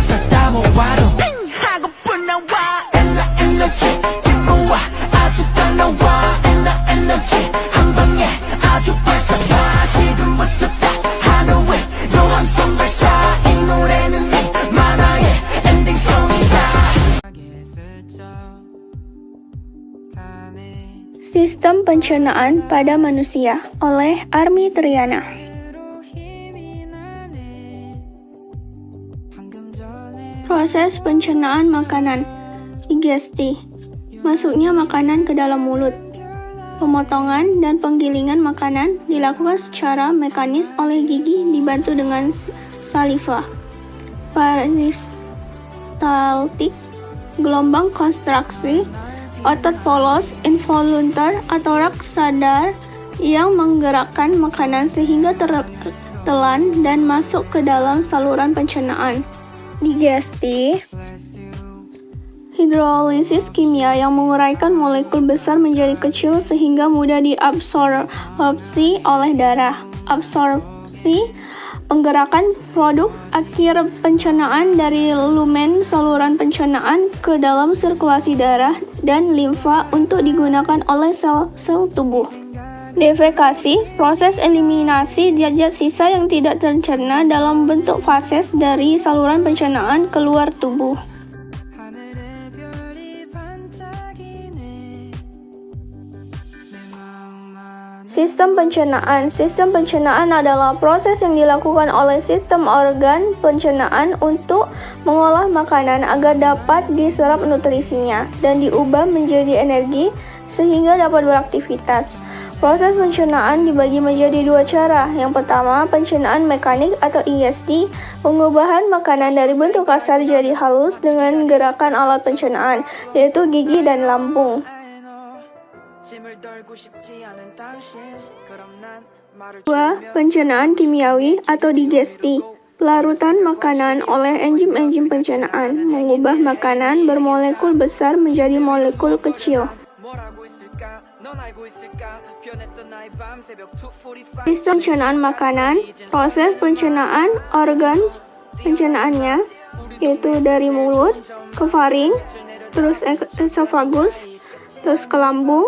싹 다 모아도 하고픈 나와 에너지 모아 아주 딱 나와 에너지 한 방에 아주 발사봐 지금부터 다 하루에 노함성 발사 이 노래는 네 만화의 엔딩송이다. Sistem pencernaan pada manusia oleh Armi Triana. Proses pencernaan makanan, digesti, masuknya makanan ke dalam mulut. Pemotongan dan penggilingan makanan dilakukan secara mekanis oleh gigi dibantu dengan saliva. Peristaltik, gelombang kontraksi, otot polos involuntar atau rak sadar yang menggerakkan makanan sehingga tertelan dan masuk ke dalam saluran pencernaan. Digesti, hidrolisis kimia yang menguraikan molekul besar menjadi kecil sehingga mudah diabsorpsi oleh darah. Absorpsi, penggerakan produk akhir pencernaan dari lumen saluran pencernaan ke dalam sirkulasi darah dan limfa untuk digunakan oleh sel-sel tubuh. Defekasi, proses eliminasi zat sisa yang tidak tercerna dalam bentuk fases dari saluran pencernaan keluar tubuh. Sistem pencernaan. Sistem pencernaan adalah proses yang dilakukan oleh sistem organ pencernaan untuk mengolah makanan agar dapat diserap nutrisinya dan diubah menjadi energi sehingga dapat beraktivitas. Proses pencernaan dibagi menjadi dua cara. Yang pertama, pencernaan mekanik atau ingesti, pengubahan makanan dari bentuk kasar jadi halus dengan gerakan alat pencernaan, yaitu gigi dan lambung. Dua, pencernaan kimiawi atau digesti, pelarutan makanan oleh enzim-enzim pencernaan, mengubah makanan bermolekul besar menjadi molekul kecil. Sistem pencernaan makanan, proses pencernaan organ pencernaannya, yaitu dari mulut ke faring, terus esofagus, terus ke lambung,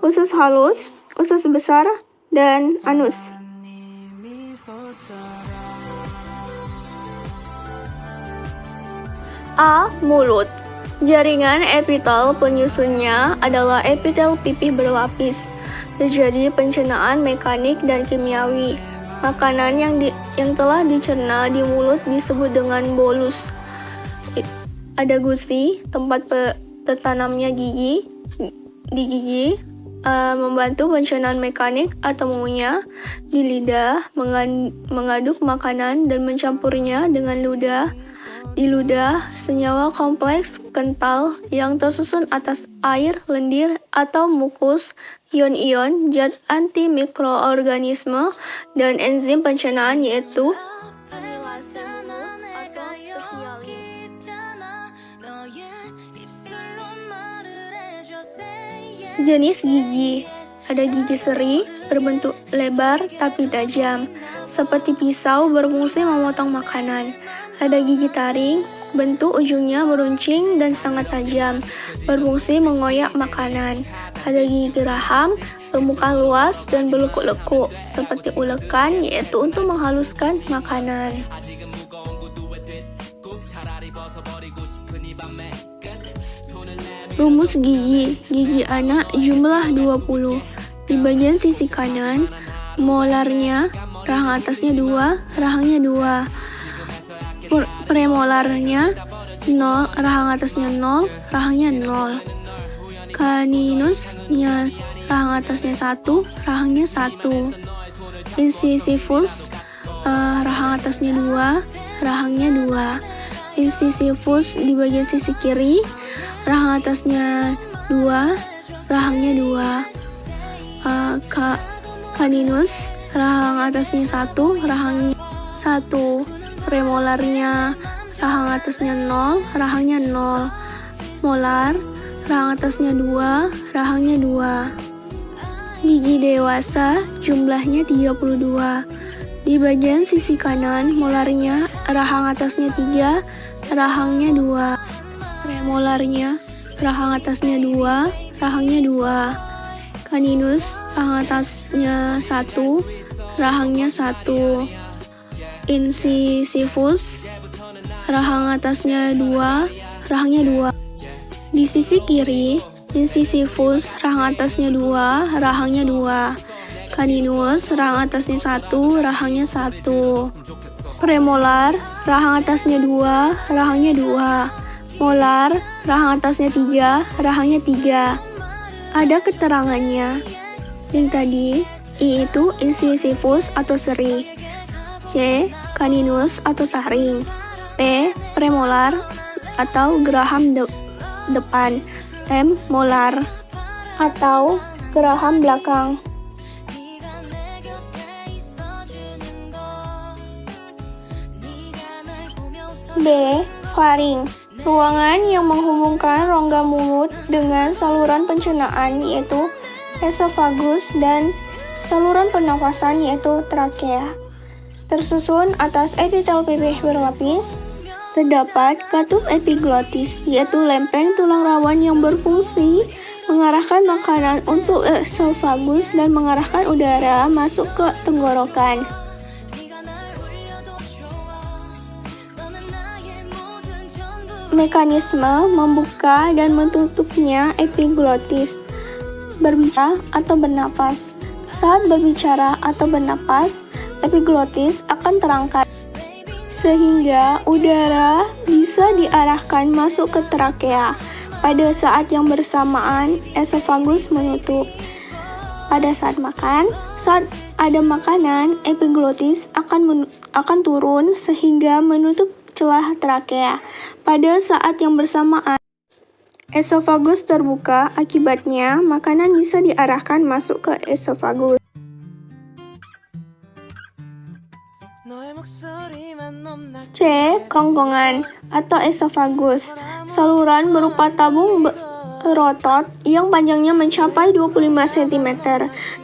usus halus, usus besar, dan anus. A. Mulut. Jaringan epitel penyusunnya adalah epitel pipih berlapis. Terjadi pencernaan mekanik dan kimiawi. Makanan yang telah dicerna di mulut disebut dengan bolus. Ada gusi, tempat tertanamnya gigi. Di gigi, membantu pencernaan mekanik atau mengunyah. Di lidah, mengaduk makanan dan mencampurnya dengan ludah. Di ludah, senyawa kompleks kental yang tersusun atas air, lendir, atau mukus, ion-ion, zat antimikroorganisme, dan enzim pencernaan yaitu jenis gigi. Ada gigi seri, berbentuk lebar tapi tajam, seperti pisau berfungsi memotong makanan. Ada gigi taring, bentuk ujungnya beruncing dan sangat tajam, berfungsi mengoyak makanan. Ada gigi geraham, bermuka luas dan berlekuk-lekuk, seperti ulekan, yaitu untuk menghaluskan makanan. Rumus gigi. Gigi anak jumlah 20. Di bagian sisi kanan, molarnya, rahang atasnya 2, rahangnya 2. Premolarnya 0, rahang atasnya 0, rahangnya 0. Caninusnya, rahang atasnya 1, rahangnya 1. Incisivus, rahang atasnya 2, rahangnya 2. Incisivus di bagian sisi kiri, rahang atasnya 2, rahangnya 2. Caninus, rahang atasnya 1, rahangnya 1. Premolarnya, rahang atasnya 0, rahangnya 0. Molar, rahang atasnya 2, rahangnya 2. Gigi dewasa jumlahnya 32. Di bagian sisi kanan, molarnya rahang atasnya 3, rahangnya 2. Premolarnya rahang atasnya 2, rahangnya 2. Caninus rahang atasnya 1, rahangnya 1. Incisivus rahang atasnya 2, rahangnya 2. Di sisi kiri, incisivus rahang atasnya 2, rahangnya 2. Caninus rahang atasnya 1, rahangnya 1. Premolar rahang atasnya 2, rahangnya 2. Molar rahang atasnya 3, rahangnya 3. Ada keterangannya. Yang tadi, I itu incisivus atau seri, C caninus atau taring, P premolar atau geraham depan, M molar atau geraham belakang. B. Faring, ruangan yang menghubungkan rongga mulut dengan saluran pencernaan yaitu esofagus dan saluran pernafasan yaitu trakea. Tersusun atas epitel pipih berlapis, terdapat katup epiglotis yaitu lempeng tulang rawan yang berfungsi mengarahkan makanan untuk esofagus dan mengarahkan udara masuk ke tenggorokan. Mekanisme membuka dan mentutupnya epiglotis. Berbicara atau bernafas. Saat berbicara atau bernafas, epiglotis akan terangkat sehingga udara bisa diarahkan masuk ke trakea. Pada saat yang bersamaan, esofagus menutup. Pada saat makan, saat ada makanan, epiglotis akan turun sehingga menutup celah trakea. Pada saat yang bersamaan, esofagus terbuka, akibatnya makanan bisa diarahkan masuk ke esofagus. C. Kerongkongan atau esofagus, saluran berupa tabung berotot yang panjangnya mencapai 25 cm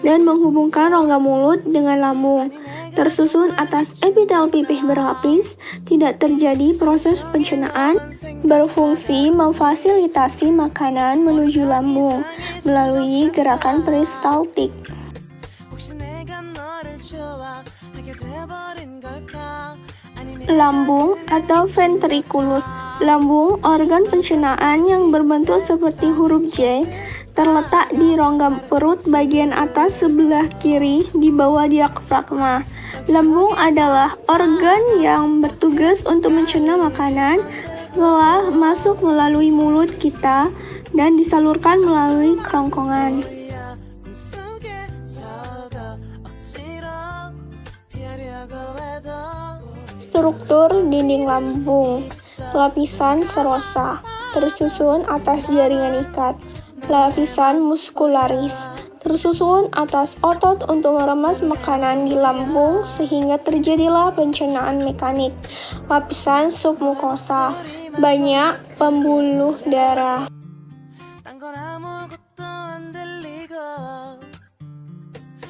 dan menghubungkan rongga mulut dengan lambung. Tersusun atas epitel pipih berlapis, tidak terjadi proses pencernaan, berfungsi memfasilitasi makanan menuju lambung melalui gerakan peristaltik. Lambung atau ventriculus. Lambung, organ pencernaan yang berbentuk seperti huruf J, terletak di rongga perut bagian atas sebelah kiri di bawah diafragma. Lambung adalah organ yang bertugas untuk mencerna makanan setelah masuk melalui mulut kita dan disalurkan melalui kerongkongan. Struktur dinding lambung. Lapisan serosa, tersusun atas jaringan ikat. Lapisan muskularis, tersusun atas otot untuk meremas makanan di lambung sehingga terjadilah pencernaan mekanik. Lapisan submukosa, banyak pembuluh darah.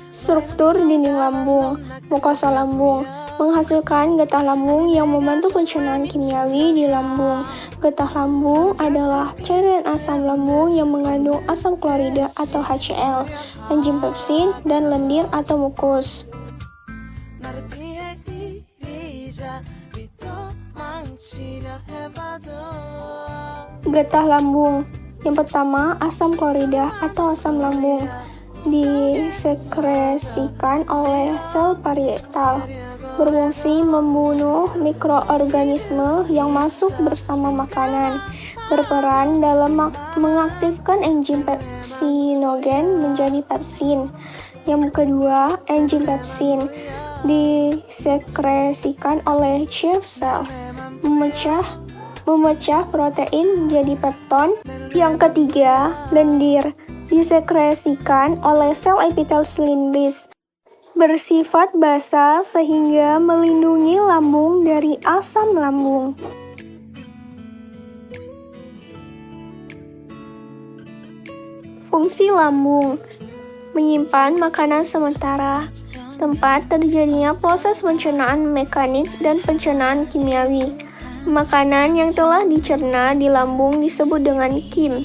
Struktur dinding lambung. Mukosa lambung menghasilkan getah lambung yang membantu pencernaan kimiawi di lambung. Getah lambung adalah cairan asam lambung yang mengandung asam klorida atau HCl, enzim pepsin, dan lendir atau mukus. Getah lambung. Yang pertama, asam klorida atau asam lambung disekresikan oleh sel parietal, berfungsi membunuh mikroorganisme yang masuk bersama makanan, berperan dalam mengaktifkan enzim pepsinogen menjadi pepsin. Yang kedua, enzim pepsin disekresikan oleh Chief cell, memecah protein menjadi pepton. Yang ketiga, lendir disekresikan oleh sel epitel silindris, bersifat basa sehingga melindungi lambung dari asam lambung. Fungsi lambung: menyimpan makanan sementara, tempat terjadinya proses pencernaan mekanik dan pencernaan kimiawi. Makanan yang telah dicerna di lambung disebut dengan kim.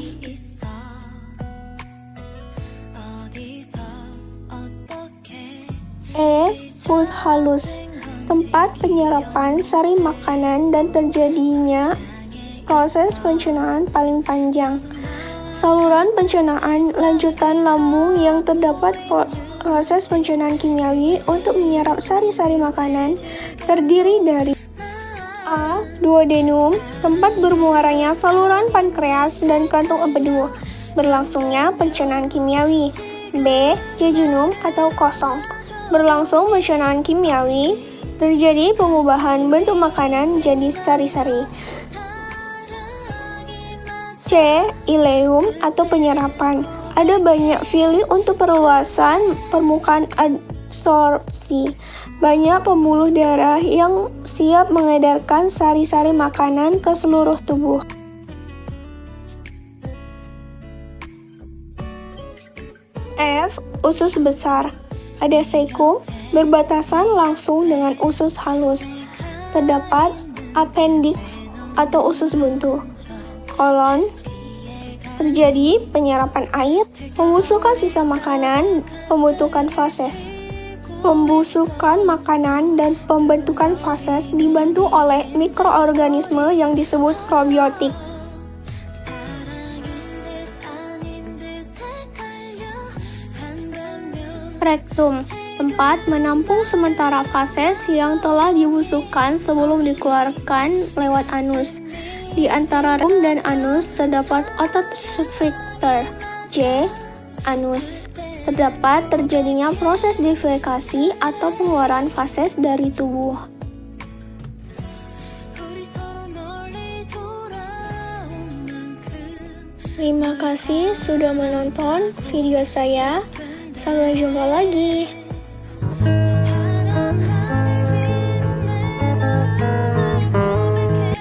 Pus halus, tempat penyerapan sari makanan dan terjadinya proses pencernaan paling panjang. Saluran pencernaan lanjutan lambung yang terdapat proses pencernaan kimiawi untuk menyerap sari-sari makanan terdiri dari A. Duodenum, tempat bermuaranya saluran pankreas dan kantung empedu, berlangsungnya pencernaan kimiawi. B. Jejunum atau kosong, berlangsung pencernaan kimiawi, terjadi pengubahan bentuk makanan jadi sari-sari. C. Ileum atau penyerapan, ada banyak fili untuk perluasan permukaan absorpsi. Banyak pembuluh darah yang siap mengedarkan sari-sari makanan ke seluruh tubuh. F. Usus besar, ada seikum berbatasan langsung dengan usus halus. Terdapat appendix atau usus buntu. Kolon, terjadi penyerapan air, pembusukan sisa makanan, pembentukan fases. Pembusukan makanan dan pembentukan fases dibantu oleh mikroorganisme yang disebut probiotik. Rektum, tempat menampung sementara fases yang telah dibusukkan sebelum dikeluarkan lewat anus. Di antara rektum dan anus terdapat otot sphincter. J. Anus, terdapat terjadinya proses defekasi atau pengeluaran fases dari tubuh. Terima kasih sudah menonton video saya. Sampai jumpa lagi.